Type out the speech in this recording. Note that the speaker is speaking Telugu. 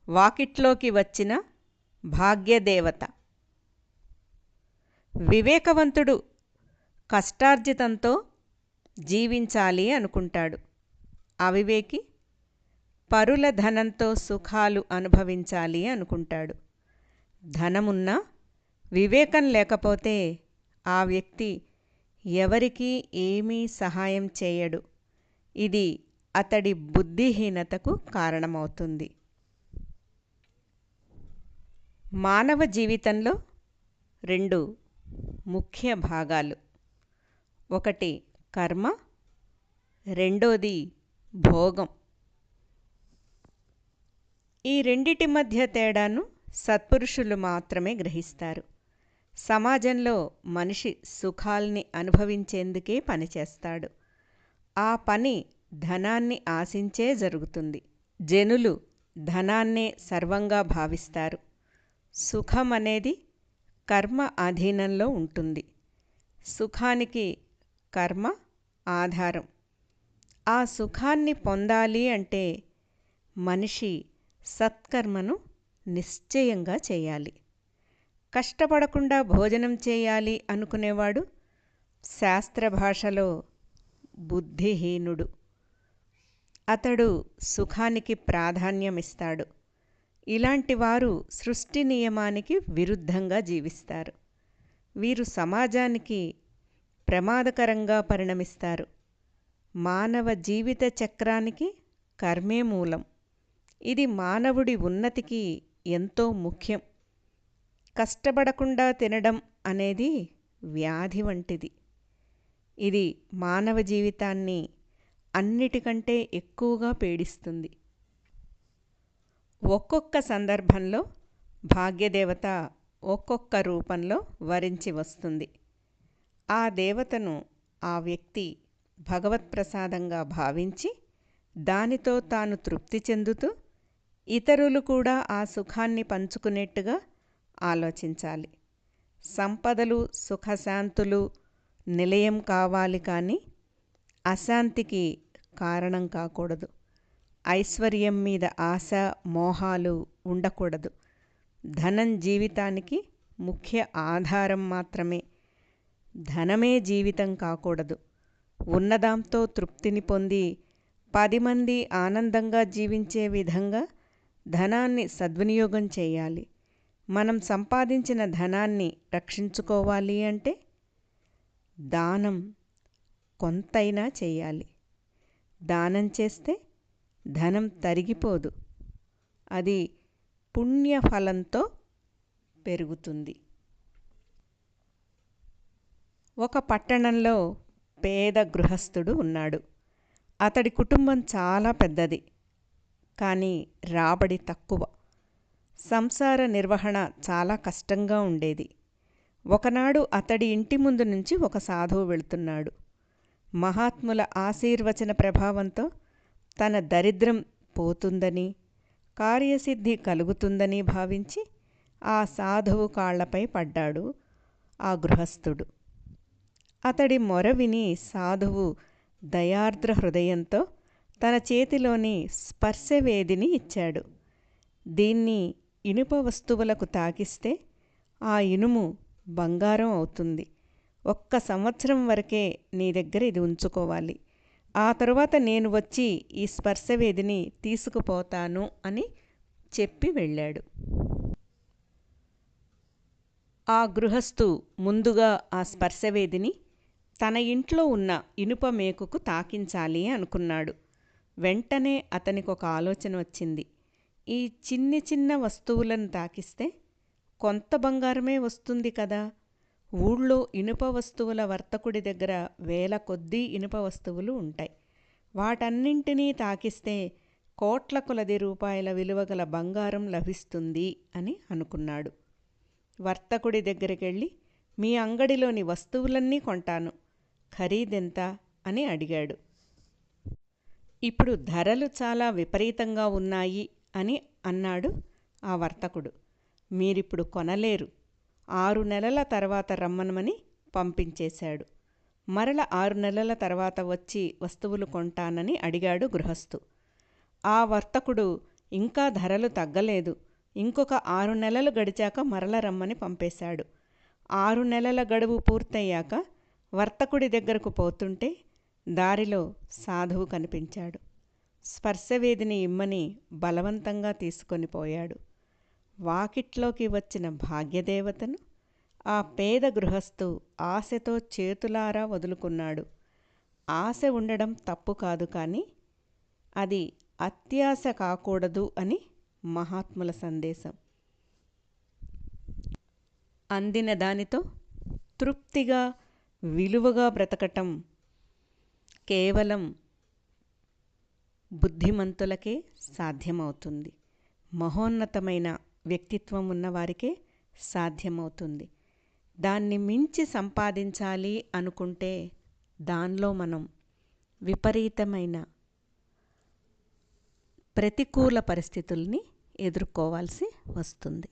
వాకిట్లోకి వచ్చిన భాగ్యదేవత. వివేకవంతుడు కష్టార్జితంతో జీవించాలి అనుకుంటాడు. అవివేకి పరుల ధనంతో సుఖాలు అనుభవించాలి అనుకుంటాడు. ధనమున్నా వివేకం లేకపోతే ఆ వ్యక్తి ఎవరికీ ఏమీ సహాయం చేయడు. ఇది అతడి బుద్ధిహీనతకు కారణమవుతుంది. మానవ జీవితంలో రెండు ముఖ్య భాగాలు. ఒకటి కర్మ, రెండోది భోగం. ఈ రెండిటి మధ్య తేడాను సత్పురుషులు మాత్రమే గ్రహిస్తారు. సమాజంలో మనిషి సుఖాల్ని అనుభవించేందుకే పనిచేస్తాడు. ఆ పని ధనాన్ని ఆశించే జరుగుతుంది. జనులు ధనాన్నే సర్వంగా భావిస్తారు. సుఖం అనేది కర్మ అధీనంలో ఉంటుంది. సుఖానికి కర్మ ఆధారం. ఆ సుఖాన్ని పొందాలి అంటే మనిషి సత్కర్మను నిశ్చయంగా చేయాలి. కష్టపడకుండా భోజనం చేయాలి అనుకునేవాడు శాస్త్ర భాషలో బుద్ధిహీనుడు. అతడు సుఖానికి ప్రాధాన్యమిస్తాడు. ఇలాంటి వారు సృష్టి నియమానికి విరుద్ధంగా జీవిస్తారు. వీరు సమాజానికి ప్రమాదకరంగా పరిణమిస్తారు. మానవ జీవిత చక్రానికి కర్మే మూలం. ఇది మానవుడి ఉన్నతికి ఎంతో ముఖ్యం. కష్టపడకుండా తినడం అనేది వ్యాధి వంటిది. ఇది మానవ జీవితాన్ని అన్నిటికంటే ఎక్కువగా పీడిస్తుంది. ఒక్కొక్క సందర్భంలో భాగ్యదేవత ఒక్కొక్క రూపంలో వరించి వస్తుంది. ఆ దేవతను ఆ వ్యక్తి భగవత్ప్రసాదంగా భావించి దానితో తాను తృప్తి చెందుతూ ఇతరులు కూడా ఆ సుఖాన్ని పంచుకునేట్టుగా ఆలోచించాలి. సంపదలు సుఖశాంతులు నిలయం కావాలి కానీ అశాంతికి కారణం కాకూడదు. ఐశ్వర్యం మీద ఆశ మోహాలు ఉండకూడదు. ధనం జీవితానికి ముఖ్య ఆధారం మాత్రమే. ధనమే జీవితం కాకూడదు. ఉన్నదాంతో తృప్తిని పొంది 10 మంది ఆనందంగా జీవించే విధంగా ధనాన్ని సద్వినియోగం చేయాలి. మనం సంపాదించిన ధనాన్ని రక్షించుకోవాలి అంటే దానం కొంతైనా చేయాలి. దానం చేస్తే ధనం తరిగిపోదు. అది పుణ్యఫలంతో పెరుగుతుంది. ఒక పట్టణంలో పేద గృహస్థుడు ఉన్నాడు. అతడి కుటుంబం చాలా పెద్దది, కానీ రాబడి తక్కువ. సంసార నిర్వహణ చాలా కష్టంగా ఉండేది. ఒకనాడు అతడి ఇంటి ముందు నుంచి ఒక సాధువు వెళుతున్నాడు. మహాత్ముల ఆశీర్వచన ప్రభావంతో తన దరిద్రం పోతుందని, కార్యసిద్ధి కలుగుతుందని భావించి ఆ సాధువు కాళ్లపై పడ్డాడు ఆ గృహస్థుడు. అతడి మొర విని సాధువు దయార్ద్ర హృదయంతో తన చేతిలోని స్పర్శవేదిని ఇచ్చాడు. దీన్ని ఇనుప వస్తువులకు తాకిస్తే ఆ ఇనుము బంగారం అవుతుంది. 1 సంవత్సరం వరకే నీ దగ్గర ఇది ఉంచుకోవాలి. ఆ తరువాత నేను వచ్చి ఈ స్పర్శవేదిని తీసుకుపోతాను అని చెప్పి వెళ్ళాడు. ఆ గృహస్థు ముందుగా ఆ స్పర్శవేదిని తన ఇంట్లో ఉన్న ఇనుప మేకుకు తాకించాలి అనుకున్నాడు. వెంటనే అతనికొక ఆలోచన వచ్చింది. ఈ చిన్ని చిన్న వస్తువులను తాకిస్తే కొంత బంగారమే వస్తుంది కదా. ఊళ్ళో ఇనుప వస్తువుల వర్తకుడి దగ్గర వేల కొద్దీ ఇనుప వస్తువులు ఉంటాయి. వాటన్నింటినీ తాకిస్తే కోట్ల కొలది రూపాయల విలువగల బంగారం లభిస్తుంది అని అనుకున్నాడు. వర్తకుడి దగ్గరికెళ్ళి మీ అంగడిలోని వస్తువులన్నీ కొంటాను, ఖరీదెంత అని అడిగాడు. ఇప్పుడు ధరలు చాలా విపరీతంగా ఉన్నాయి అని అన్నాడు ఆ వర్తకుడు. మీరిప్పుడు కొనలేరు, 6 నెలల తర్వాత రమ్మనమని పంపించేశాడు. మరల 6 నెలల తర్వాత వచ్చి వస్తువులు కొంటానని అడిగాడు గృహస్థు. ఆ వర్తకుడు ఇంకా ధరలు తగ్గలేదు. ఇంకొక 6 నెలలు గడిచాక మరల రమ్మని పంపేశాడు. 6 నెలల గడువు పూర్తయ్యాక వర్తకుడి దగ్గరకు పోతుంటే దారిలో సాధువు కనిపించాడు. స్పర్శవేదిని ఇమ్మని బలవంతంగా తీసుకొని పోయాడు. వాకిట్లోకి వచ్చిన భాగ్యదేవతను ఆ పేద గృహస్థు ఆశతో చేతులారా వదులుకున్నాడు. ఆశ ఉండడం తప్పు కాదు, కానీ అది అత్యాశ కాకూడదు అని మహాత్ముల సందేశం. అందిన దానితో తృప్తిగా విలువగా బ్రతకటం కేవలం బుద్ధిమంతులకే సాధ్యమవుతుంది. మహోన్నతమైన వ్యక్తిత్వం ఉన్నవారికే సాధ్యమవుతుంది. దాన్ని మించి సంపాదించాలి అనుకుంటే దానిలో మనం విపరీతమైన ప్రతికూల పరిస్థితుల్ని ఎదుర్కోవాల్సి వస్తుంది.